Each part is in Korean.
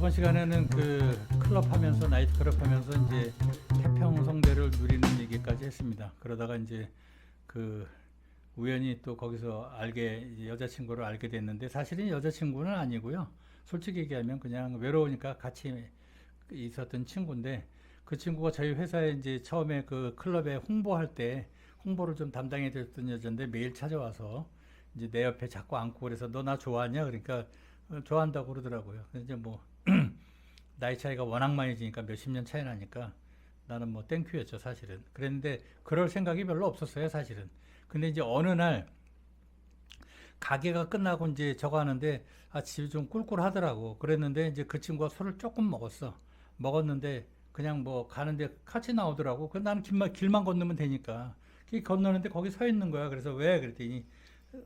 저번 시간에는 그 클럽 하면서 나이트 클럽 하면서 이제 태평성대를 누리는 얘기까지 했습니다. 그러다가 이제 그 우연히 또 거기서 이제 여자친구를 알게 됐는데 사실은 여자친구는 아니고요. 솔직히 얘기하면 그냥 외로우니까 같이 있었던 친구인데 그 친구가 저희 회사에 이제 처음에 그 클럽에 홍보할 때 홍보를 좀 담당해 줬던 여자인데 매일 찾아와서 이제 내 옆에 자꾸 앉고 그래서 너 나 좋아하냐? 그러니까 좋아한다고 그러더라고요. 근데 이제 뭐 나이 차이가 워낙 많이 지니까 몇십 년 차이 나니까 나는 뭐 땡큐였죠 사실은. 그랬는데 그럴 생각이 별로 없었어요 사실은. 근데 이제 어느 날 가게가 끝나고 이제 저거 하는데 집이 좀 꿀꿀하더라고. 그랬는데 이제 그 친구가 술을 조금 먹었어. 먹었는데 그냥 뭐 가는데 같이 나오더라고. 그 나는 길만 건너면 되니까. 길 건너는데 거기 서 있는 거야. 그래서 왜? 그랬더니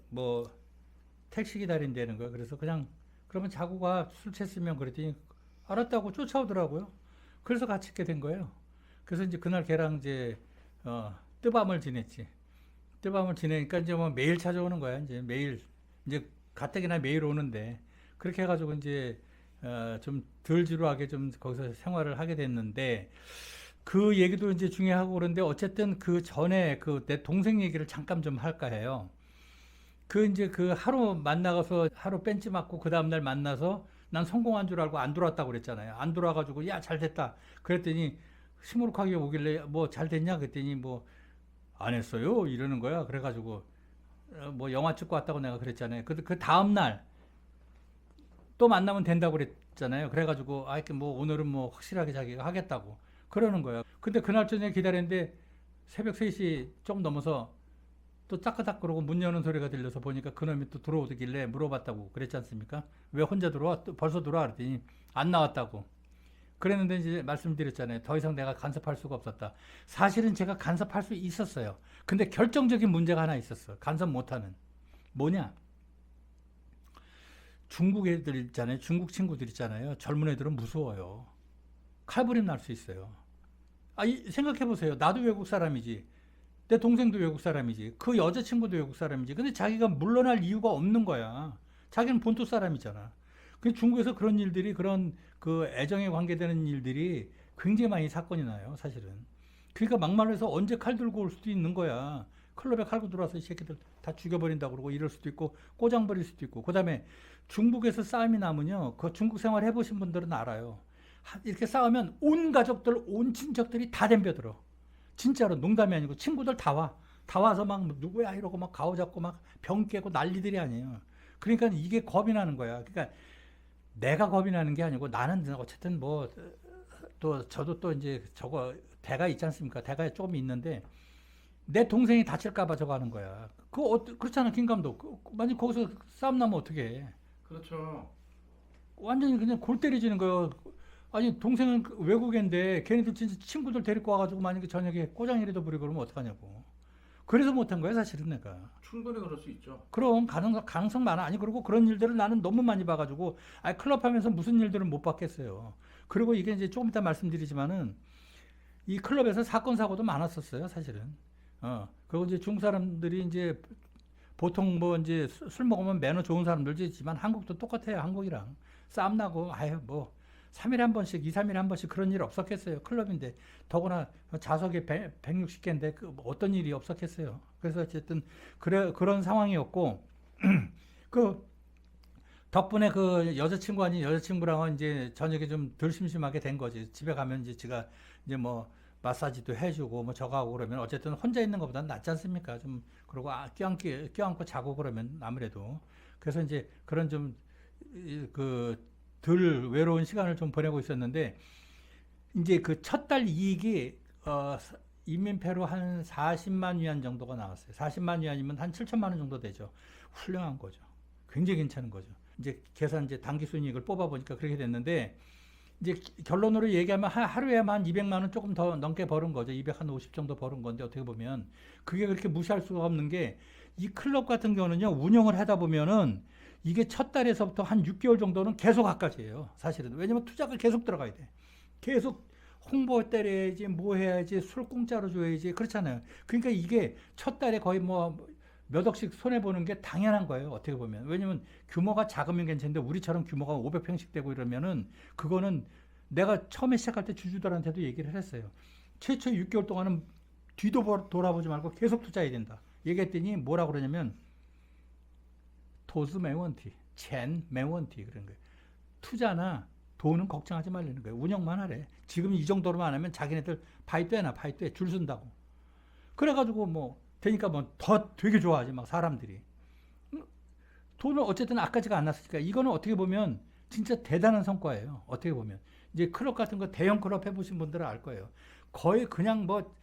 뭐 택시 기다린다는 거야. 그래서 그냥 그러면 자고 가 술 취했으면 그랬더니 알았다고 쫓아오더라고요. 그래서 같이 있게 된 거예요. 그래서 이제 그날 걔랑 이제 뜨밤을 지냈지. 뜨밤을 지내니까 이제 뭐 매일 찾아오는 거야. 이제 매일 이제 가뜩이나 매일 오는데 그렇게 해가지고 이제 좀 덜 지루하게 좀 거기서 생활을 하게 됐는데 그 얘기도 이제 중요하고 그런데 어쨌든 그 전에 그 내 동생 얘기를 잠깐 좀 할까 해요. 그 이제 그 하루 만나가서 하루 벤치 맞고 그 다음날 만나서 난 성공한 줄 알고 안 돌아왔다고 그랬잖아요. 안 돌아와가지고 야 잘 됐다. 그랬더니 시무룩하게 오길래 뭐 잘 됐냐 그랬더니 뭐 안 했어요 이러는 거야. 그래가지고 뭐 영화 찍고 왔다고 내가 그랬잖아요. 그 다음날 또 만나면 된다고 그랬잖아요. 그래가지고 뭐 오늘은 뭐 확실하게 자기가 하겠다고 그러는 거야. 근데 그날 저녁에 기다렸는데 새벽 3시 좀 넘어서 또 따끄닥 그러고 문 여는 소리가 들려서 보니까 그놈이 또 들어오길래 물어봤다고 그랬지 않습니까? 왜 혼자 들어와? 또 벌써 들어와? 그랬더니 안 나왔다고. 그랬는데 이제 말씀드렸잖아요. 더 이상 내가 간섭할 수가 없었다. 사실은 제가 간섭할 수 있었어요. 근데 결정적인 문제가 하나 있었어. 간섭 못하는. 뭐냐? 중국 애들 있잖아요. 중국 친구들 있잖아요. 젊은 애들은 무서워요. 칼부림 날 수 있어요. 생각해보세요. 나도 외국 사람이지. 내 동생도 외국 사람이지. 그 여자친구도 외국 사람이지. 근데 자기가 물러날 이유가 없는 거야. 자기는 본토 사람이잖아. 근데 중국에서 그런 일들이, 그런 그 애정에 관계되는 일들이 굉장히 많이 사건이 나요, 사실은. 그러니까 막말로 해서 언제 칼 들고 올 수도 있는 거야. 클럽에 칼 들어와서 이 새끼들 다 죽여버린다고 그러고 이럴 수도 있고, 꼬장버릴 수도 있고. 그 다음에 중국에서 싸움이 나면요. 그 중국 생활 해보신 분들은 알아요. 이렇게 싸우면 온 가족들, 온 친척들이 다 덤벼들어. 진짜로 농담이 아니고 친구들 다 와. 다 와서 막 누구야 이러고 막 가오잡고 막 병 깨고 난리들이 아니에요. 그러니까 이게 겁이 나는 거야. 그러니까 내가 겁이 나는 게 아니고 나는 어쨌든 뭐 또 저도 또 이제 저거 대가 있지 않습니까? 대가 조금 있는데 내 동생이 다칠까봐 저거 하는 거야. 그렇잖아 김 감독. 만약 거기서 싸움 나면 어떻게 해? 그렇죠. 완전히 그냥 골 때리지는 거예요. 아니 동생은 외국인데 걔네들 진짜 친구들 데리고 와가지고 만약에 저녁에 꼬장이라도 부리고 그러면 어떡하냐고. 그래서 못한 거야 사실은 내가. 충분히 그럴 수 있죠. 그럼 가능성 많아. 아니 그리고 그런 일들을 나는 너무 많이 봐가지고 클럽 하면서 무슨 일들을 못 봤겠어요. 그리고 이게 이제 조금 이따 말씀드리지만은 이 클럽에서 사건 사고도 많았었어요 사실은. 그리고 이제 중국 사람들이 이제 보통 뭐 이제 술 먹으면 매너 좋은 사람들도 있지만 한국도 똑같아요. 한국이랑 싸움 나고 뭐 3일에 한 번씩, 2, 3일에 한 번씩 그런 일 없었겠어요. 클럽인데. 더구나 좌석이 160개인데 어떤 일이 없었겠어요. 그래서 어쨌든 그런 상황이었고 그 덕분에 그 여자친구 아닌 여자친구랑은 이제 저녁에 좀 덜 심심하게 된 거지. 집에 가면 이제 제가 이제 뭐 마사지도 해주고 뭐 저거 하고 그러면 어쨌든 혼자 있는 것보다는 낫지 않습니까? 좀 그리고 껴안고 자고 그러면 아무래도 그래서 이제 그런 좀 덜 외로운 시간을 좀 보내고 있었는데 이제 그 첫 달 이익이 인민폐로 한 40만 위안 정도가 나왔어요. 40만 위안이면 한 7천만 원 정도 되죠. 훌륭한 거죠. 굉장히 괜찮은 거죠. 이제 계산 이제 단기 순이익을 뽑아 보니까 그렇게 됐는데 이제 결론으로 얘기하면 하루에만 200만 원 조금 더 넘게 버는 거죠. 250 정도 버는 건데 어떻게 보면 그게 그렇게 무시할 수가 없는 게 이 클럽 같은 경우는요. 운영을 하다 보면은 이게 첫 달에서부터 한 6개월 정도는 계속 학까지예요. 사실은. 왜냐면 투자가 계속 들어가야 돼. 계속 홍보 때려야지, 뭐 해야지, 술 공짜로 줘야지. 그렇잖아요. 그러니까 이게 첫 달에 거의 뭐 몇 억씩 손해보는 게 당연한 거예요. 어떻게 보면. 왜냐면 규모가 작으면 괜찮은데 우리처럼 규모가 500평씩 되고 이러면은 그거는 내가 처음에 시작할 때 주주들한테도 얘기를 했어요. 최초 6개월 동안은 뒤도 돌아보지 말고 계속 투자해야 된다. 얘기했더니 뭐라 그러냐면 도스 매원티, 첸 매원티 그런 거예요. 투자나 돈은 걱정하지 말라는 거예요. 운영만 하래. 지금 이 정도로만 안 하면 자기네들 파이트해나 파이트해 줄 쓴다고. 그래가지고 뭐 되니까 뭐 더 되게 좋아하지 막 사람들이. 돈을 어쨌든 아까지가 안 났으니까 이거는 어떻게 보면 진짜 대단한 성과예요. 어떻게 보면 이제 클럽 같은 거 대형 클럽 해보신 분들은 알 거예요. 거의 그냥 뭐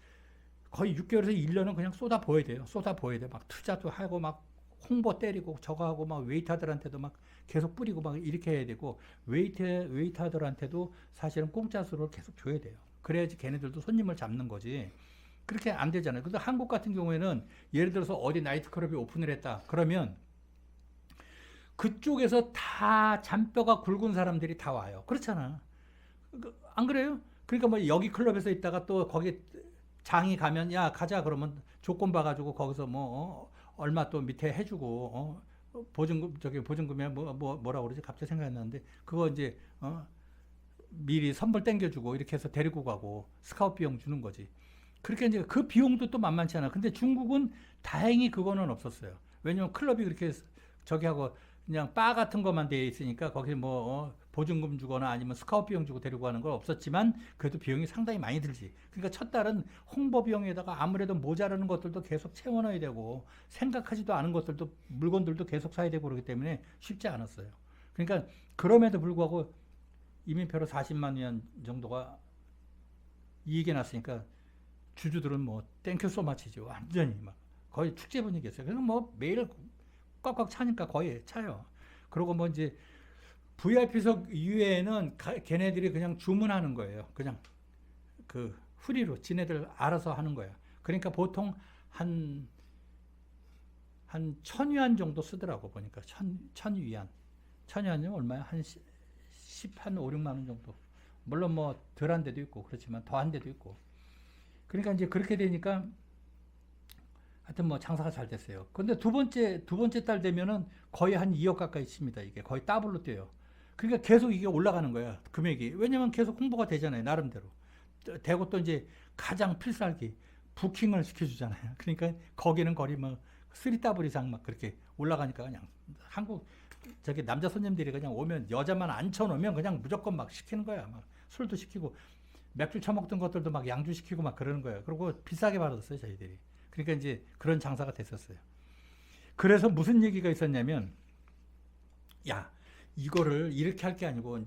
거의 6개월에서 1년은 그냥 쏟아 부어야 돼요. 쏟아 부어야 돼. 막 투자도 하고 막 홍보 때리고 저거 하고 막 웨이터들한테도 막 계속 뿌리고 막 이렇게 해야 되고 웨이터들한테도 사실은 공짜 수를 계속 줘야 돼요. 그래야지 걔네들도 손님을 잡는 거지. 그렇게 안 되잖아요. 근데 한국 같은 경우에는 예를 들어서 어디 나이트클럽이 오픈을 했다. 그러면 그쪽에서 다 잔뼈가 굵은 사람들이 다 와요. 그렇잖아. 안 그래요? 그러니까 뭐 여기 클럽에서 있다가 또 거기 장이 가면 야 가자 그러면 조건 봐가지고 거기서 뭐 얼마 또 밑에 해주고 보증금 저기 보증금에 뭐라 그러지 갑자기 생각이 안 나는데 그거 이제 미리 선불 땡겨주고 이렇게 해서 데리고 가고 스카우트 비용 주는 거지. 그렇게 이제 그 비용도 또 만만치 않아. 근데 중국은 다행히 그거는 없었어요. 왜냐면 클럽이 그렇게 저기 하고 그냥 바 같은 것만 돼 있으니까 거기 뭐 보증금 주거나 아니면 스카우트 비용 주고 데리고 가는 건 없었지만 그래도 비용이 상당히 많이 들지. 그러니까 첫 달은 홍보 비용에다가 아무래도 모자라는 것들도 계속 채워넣어야 되고 생각하지도 않은 것들도 물건들도 계속 사야 되고 그렇기 때문에 쉽지 않았어요. 그러니까 그럼에도 불구하고 이민표로 40만 원 정도가 이익이 났으니까 주주들은 뭐 땡큐 소마치죠. 완전히 막 거의 축제 분위기였어요. 그래서 뭐 매일 꽉꽉 차니까 거의 차요. 그리고 뭐 이제 VIP석 이외에는 걔네들이 그냥 주문하는 거예요. 그냥 그 프리로 지네들 알아서 하는 거야. 그러니까 보통 한 1,000위안 정도 쓰더라고 보니까 1,000위안. 1,000위안이면 얼마야? 한 5, 6만 원 정도. 물론 뭐 덜한 데도 있고 그렇지만 더한 데도 있고. 그러니까 이제 그렇게 되니까 하여튼 뭐 장사가 잘 됐어요. 근데 두 번째 달 되면은 거의 한 2억 가까이 칩니다. 이게 거의 더블로 뛰어요. 그러니까 계속 이게 올라가는 거야. 금액이. 왜냐면 계속 홍보가 되잖아요. 나름대로. 되고 또 이제 가장 필살기 부킹을 시켜주잖아요. 그러니까 거기는 거의 뭐 3더블 이상 막 그렇게 올라가니까 그냥 한국 저기 남자 손님들이 그냥 오면 여자만 앉혀놓으면 그냥 무조건 막 시키는 거야. 막 술도 시키고 맥주 처먹던 것들도 막 양주 시키고 막 그러는 거예요. 그리고 비싸게 받았어요. 저희들이. 그러니까 이제 그런 장사가 됐었어요. 그래서 무슨 얘기가 있었냐면 야 이거를 이렇게 할 게 아니고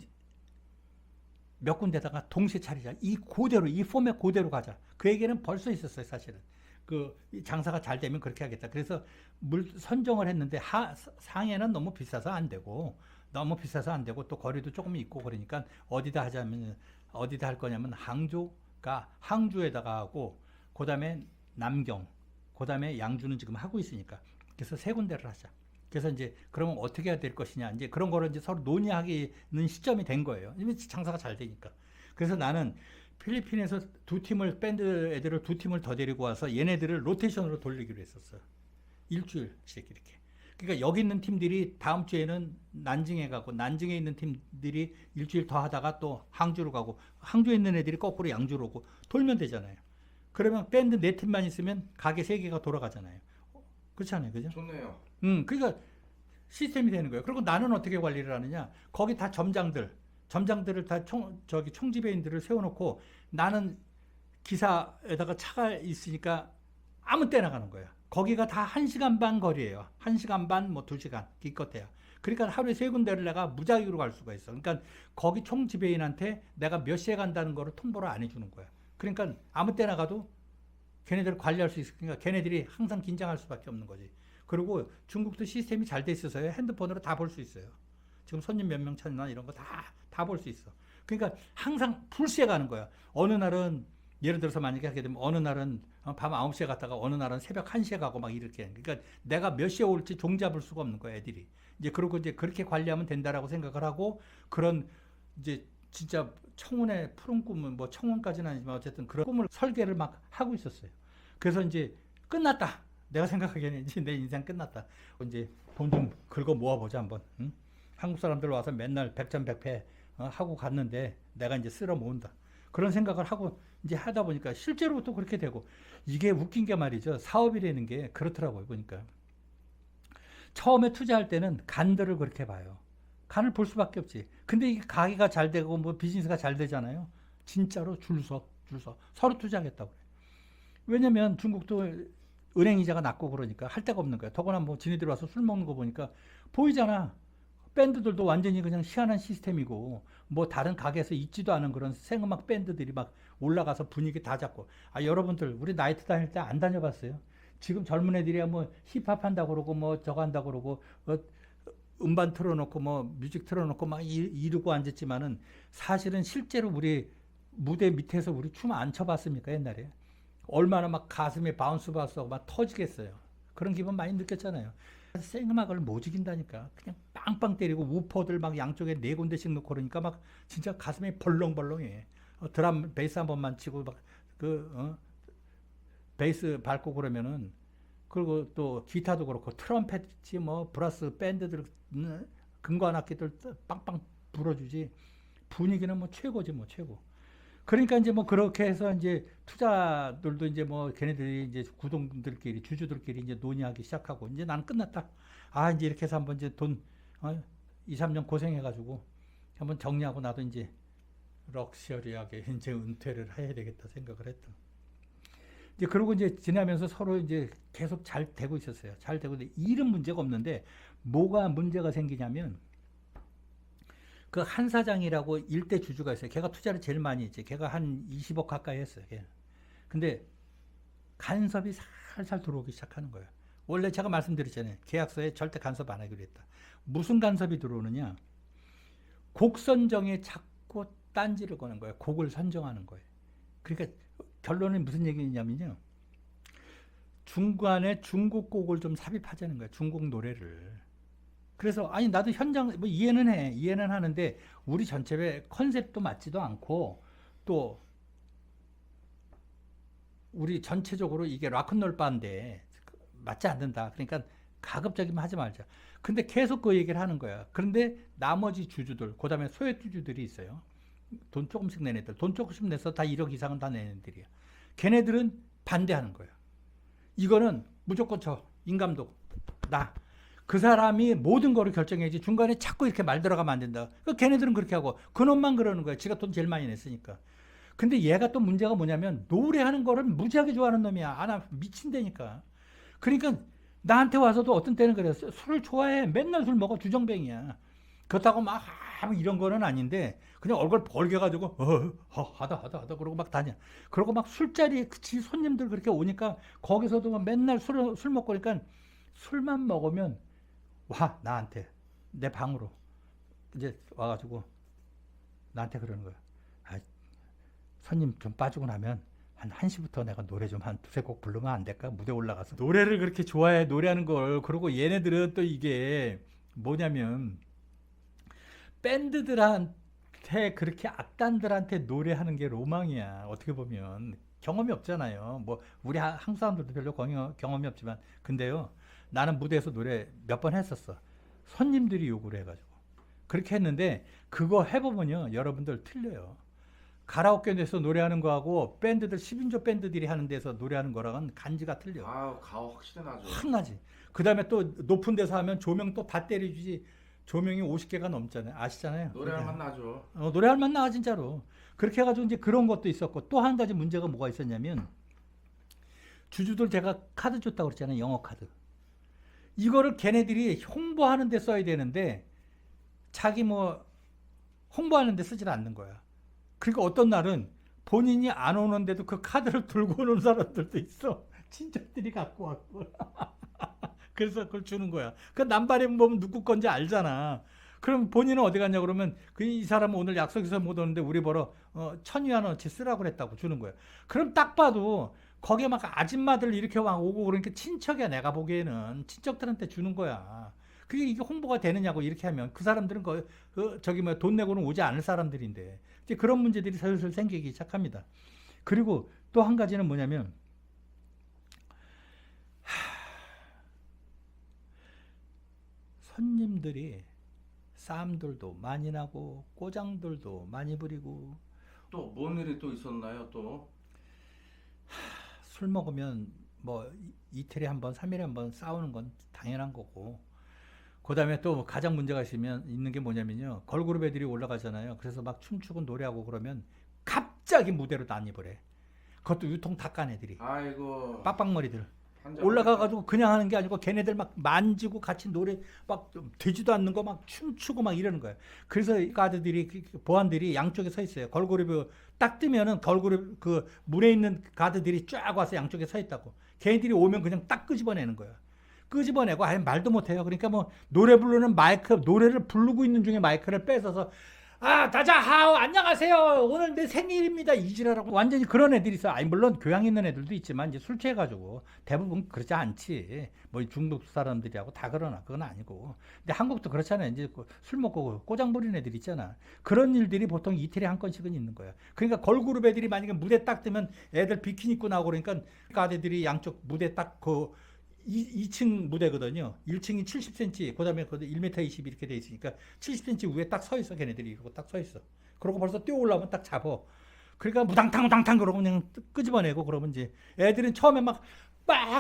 몇 군데다가 동시에 차리자. 이 포맷 그대로 가자. 그 얘기는 벌써 있었어요. 사실은. 그 장사가 잘 되면 그렇게 하겠다. 그래서 선정을 했는데 상해는 너무 비싸서 안 되고 또 거리도 조금 있고 그러니까 어디다 할 거냐면 항주에다가 하고 그다음에 남경, 그다음에 양주는 지금 하고 있으니까 그래서 세 군데를 하자. 그래서 이제 그러면 어떻게 해야 될 것이냐 이제 그런 거를 이제 서로 논의하기는 시점이 된 거예요. 이미 장사가 잘 되니까. 그래서 나는 필리핀에서 밴드 애들을 2팀을 더 데리고 와서 얘네들을 로테이션으로 돌리기로 했었어. 일주일씩 이렇게. 그러니까 여기 있는 팀들이 다음 주에는 난징에 가고 난징에 있는 팀들이 일주일 더 하다가 또 항주로 가고 항주에 있는 애들이 거꾸로 양주로 오고 돌면 되잖아요. 그러면 밴드 4팀만 있으면 가게 3개가 돌아가잖아요. 그렇지 않아요? 그죠? 좋네요. 그러니까 시스템이 되는 거예요. 그리고 나는 어떻게 관리를 하느냐? 거기 다 점장들을 다 총지배인들을 세워놓고 나는 기사에다가 차가 있으니까 아무 때나 가는 거야. 거기가 다 1시간 반 거리예요. 1시간 반, 뭐 2시간 기껏해야. 그러니까 하루에 3군데를 내가 무작위로 갈 수가 있어. 그러니까 거기 총지배인한테 내가 몇 시에 간다는 거를 통보를 안 해주는 거야. 그러니까 아무 때나 가도 걔네들을 관리할 수 있으니까 걔네들이 항상 긴장할 수밖에 없는 거지. 그리고 중국도 시스템이 잘 돼 있어서요. 핸드폰으로 다 볼 수 있어요. 지금 손님 몇 명 찾나 이런 거 다 볼 수 있어. 그러니까 항상 풀시에 가는 거야. 어느 날은 예를 들어서 만약에 하게 되면 어느 날은 밤 9시에 갔다가 어느 날은 새벽 1시에 가고 막 이렇게. 그러니까 내가 몇 시에 올지 종잡을 수가 없는 거야, 애들이. 이제 그러고 이제 그렇게 관리하면 된다라고 생각을 하고 그런 이제 진짜 청운의 푸른 꿈은 뭐 청운까지는 아니지만 어쨌든 그런 꿈을 설계를 막 하고 있었어요. 그래서 이제 끝났다. 내가 생각하기에는 이제 내 인생 끝났다. 이제 돈 좀 긁어 모아보자 한번. 응? 한국 사람들 와서 맨날 백전백패 하고 갔는데 내가 이제 쓸어 모은다. 그런 생각을 하고 이제 하다 보니까 실제로부터 그렇게 되고 이게 웃긴 게 말이죠. 사업이라는 게 그렇더라고요. 보니까 처음에 투자할 때는 간들을 그렇게 봐요. 간을 볼 수밖에 없지. 근데 이게 가게가 잘 되고 뭐 비즈니스가 잘 되잖아요. 진짜로 줄 서 서로 투자하겠다고 그래. 왜냐면 중국도 은행 이자가 낮고 그러니까 할 데가 없는 거야. 더구나 뭐 지네들 와서 술 먹는 거 보니까 보이잖아. 밴드들도 완전히 그냥 희한한 시스템이고 뭐 다른 가게에서 있지도 않은 그런 생음악 밴드들이 막 올라가서 분위기 다 잡고. 아 여러분들 우리 나이트 다닐 때 안 다녀봤어요? 지금 젊은 애들이야 뭐 힙합 한다고 그러고 뭐 저거 한다고 그러고 음반 틀어놓고 뭐 뮤직 틀어놓고 막 이러고 앉았지만은 사실은 실제로 우리 무대 밑에서 우리 춤 안 춰봤습니까 옛날에? 얼마나 막 가슴에 바운스 바운스하고 막 터지겠어요. 그런 기분 많이 느꼈잖아요. 생음악을 못 이긴다니까. 그냥 빵빵 때리고 우퍼들 막 양쪽에 네 군데씩 놓고 그러니까 막 진짜 가슴이 벌렁벌렁해. 드럼 베이스 한 번만 치고 막 베이스 밟고 그러면은 그리고 또 기타도 그렇고 트럼펫이 뭐 브라스 밴드들 금관악기들 빵빵 불어주지 분위기는 뭐 최고지 뭐 최고. 그러니까 이제 뭐 그렇게 해서 이제 투자들도 이제 뭐 걔네들이 이제 구동들끼리 주주들끼리 이제 논의하기 시작하고 이제 나는 끝났다. 아 이제 이렇게 해서 한번 이제 돈 2, 3년 고생해가지고 한번 정리하고 나도 이제 럭셔리하게 이제 은퇴를 해야 되겠다 생각을 했던. 이제 그러고 이제 지나면서 서로 이제 계속 잘 되고 있었어요. 잘 되고 일은 문제가 없는데 뭐가 문제가 생기냐면 그 한 사장이라고 일대 주주가 있어요. 걔가 투자를 제일 많이 했지. 걔가 한 20억 가까이 했어요. 걔. 근데 간섭이 살살 들어오기 시작하는 거예요. 원래 제가 말씀드렸잖아요. 계약서에 절대 간섭 안 하기로 했다. 무슨 간섭이 들어오느냐? 곡 선정에 자꾸 딴지를 거는 거예요. 곡을 선정하는 거예요. 그러니까 결론은 무슨 얘기냐면요. 중간에 중국 곡을 좀 삽입하자는 거예요. 중국 노래를. 그래서 아니 나도 현장 뭐 이해는 하는데 우리 전체의 컨셉도 맞지도 않고 또 우리 전체적으로 이게 락큰롤 바인데 맞지 않는다. 그러니까 가급적이면 하지 말자. 근데 계속 그 얘기를 하는 거야. 그런데 나머지 주주들, 그다음에 소액주주들이 있어요. 돈 조금씩 낸 애들, 돈 조금씩 내서 다 1억 이상은 다 낸 애들이야. 걔네들은 반대하는 거야. 이거는 무조건 임감독 나. 그 사람이 모든 거를 결정해야지 중간에 자꾸 이렇게 말 들어가면 안 된다. 걔네들은 그렇게 하고 그놈만 그러는 거야. 지가 돈 제일 많이 냈으니까. 근데 얘가 또 문제가 뭐냐면 노래하는 거를 무지하게 좋아하는 놈이야. 아, 나 미친다니까. 그러니까 나한테 와서도 어떤 때는 그래. 술을 좋아해. 맨날 술 먹어. 주정뱅이야. 그렇다고 막 이런 거는 아닌데 그냥 얼굴 벌게 가지고 하다 그러고 막 다녀. 그러고 막 술자리에 손님들 그렇게 오니까 거기서도 막 맨날 술 먹고 그러니까 술만 먹으면 와 나한테 내 방으로 이제 와가지고 나한테 그러는 거야. 아, 손님 좀 빠지고 나면 한 1시부터 내가 노래 좀 한 두세 곡 부르면 안 될까? 무대 올라가서 노래를 그렇게 좋아해 노래하는 걸. 그리고 얘네들은 또 이게 뭐냐면 밴드들한테 그렇게 악단들한테 노래하는 게 로망이야. 어떻게 보면 경험이 없잖아요. 뭐 우리 한국 사람들도 별로 경험이 없지만 근데요. 나는 무대에서 노래 몇 번 했었어. 손님들이 요구를 해가지고. 그렇게 했는데 그거 해보면요. 여러분들 틀려요. 가라오케에서 노래하는 거하고 밴드들 10인조 밴드들이 하는 데서 노래하는 거랑은 간지가 틀려. 아, 가오 확실히 나죠. 확 나지. 그 다음에 또 높은 데서 하면 조명 또 다 때려주지. 조명이 50개가 넘잖아요. 아시잖아요. 노래할 맛 나죠. 노래할 맛 나, 진짜로. 그렇게 해가지고 이제 그런 것도 있었고 또 한 가지 문제가 뭐가 있었냐면 주주들 제가 카드 줬다고 그랬잖아요. 영어 카드. 이거를 걔네들이 홍보하는 데 써야 되는데 자기 뭐 홍보하는 데 쓰질 않는 거야. 그러니까 어떤 날은 본인이 안 오는데도 그 카드를 들고 오는 사람들도 있어. 친척들이 갖고 왔고. 그래서 그걸 주는 거야. 그 남발에 보면 누구 건지 알잖아. 그럼 본인은 어디 갔냐 그러면 이 사람은 오늘 약속해서 못 오는데 우리 벌어 1,000위안어치 쓰라고 그랬다고 주는 거야. 그럼 딱 봐도 거기에 막 아줌마들 이렇게 막 오고 그러니까 친척이야. 내가 보기에는 친척들한테 주는 거야. 그게 이게 홍보가 되느냐고 이렇게 하면 그 사람들은 저기 뭐 돈 내고는 오지 않을 사람들인데 이제 그런 문제들이 슬슬 생기기 시작합니다. 그리고 또 한 가지는 뭐냐면 손님들이 싸움들도 많이 나고 꼬장들도 많이 부리고 또 뭔 일이 또 있었나요? 또 술 먹으면 뭐 이틀에 한 번, 3일에 한 번 싸우는 건 당연한 거고 그다음에 또 가장 문제가 있는 게 뭐냐면요. 걸그룹 애들이 올라가잖아요. 그래서 막 춤추고 노래하고 그러면 갑자기 무대로 난입을 해. 그것도 유통 닦은 애들이 아이고 빡빡머리들 환장- 올라가가지고 그냥 하는 게 아니고 걔네들 막 만지고 같이 노래 막 되지도 않는 거 막 춤추고 막 이러는 거예요. 그래서 가드들이 보안들이 양쪽에 서 있어요. 걸그룹이 딱 뜨면은 걸그룹 그 물에 있는 가드들이 쫙 와서 양쪽에 서 있다고. 걔네들이 오면 그냥 딱 끄집어내는 거예요. 끄집어내고 아예 말도 못해요. 그러니까 뭐 노래 부르는 마이크 노래를 부르고 있는 중에 마이크를 뺏어서 다자하오 안녕하세요 오늘 내 생일입니다 이지라라고 완전히 그런 애들이 있어. 아니 물론 교양 있는 애들도 있지만 이제 술 취해가지고 대부분 그렇지 않지. 뭐 중국 사람들이하고 다 그러나 그건 아니고. 근데 한국도 그렇잖아요. 이제 술 먹고 꼬장 부리는 애들 있잖아. 그런 일들이 보통 이틀에 한 건씩은 있는 거야. 그러니까 걸그룹 애들이 만약에 무대 딱 뜨면 애들 비키니 입고 나오고 그러니까 그 아들들이 양쪽 무대 딱 그 2층 무대거든요. 1층이 70cm, 그 다음에 1m 20 이렇게 돼 있으니까 70cm 위에 딱 서 있어. 걔네들이 이러고 딱 서 있어. 그러고 벌써 뛰어 올라오면 딱 잡아. 그러니까 무당탕 그러고 그냥 끄집어내고 그러면 이제 애들은 처음에 막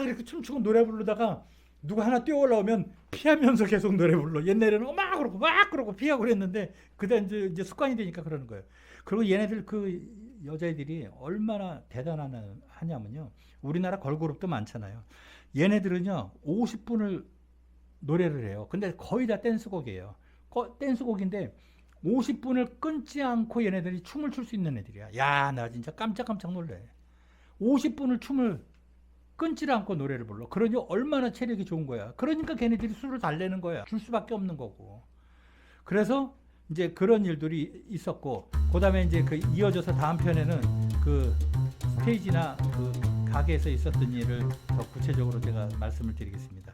이렇게 춤추고 노래 부르다가 누가 하나 뛰어 올라오면 피하면서 계속 노래 불러. 옛날에는 막 그러고 피하고 그랬는데 그다음 이제 습관이 되니까 그러는 거예요. 그리고 얘네들 그 여자애들이 얼마나 대단하냐면요. 우리나라 걸그룹도 많잖아요. 얘네들은요 50분을 노래를 해요. 근데 거의 다 댄스곡이에요. 댄스곡인데 50분을 끊지 않고 얘네들이 춤을 출 수 있는 애들이야. 야, 나 진짜 깜짝 놀래. 50분을 춤을 끊지 않고 노래를 불러. 그러니 얼마나 체력이 좋은 거야. 그러니까 걔네들이 술을 달래는 거야. 줄 수밖에 없는 거고. 그래서 이제 그런 일들이 있었고, 그 다음에 이제 그 이어져서 다음 편에는 그 스테이지나 그 가게에서 있었던 일을 더 구체적으로 제가 말씀을 드리겠습니다.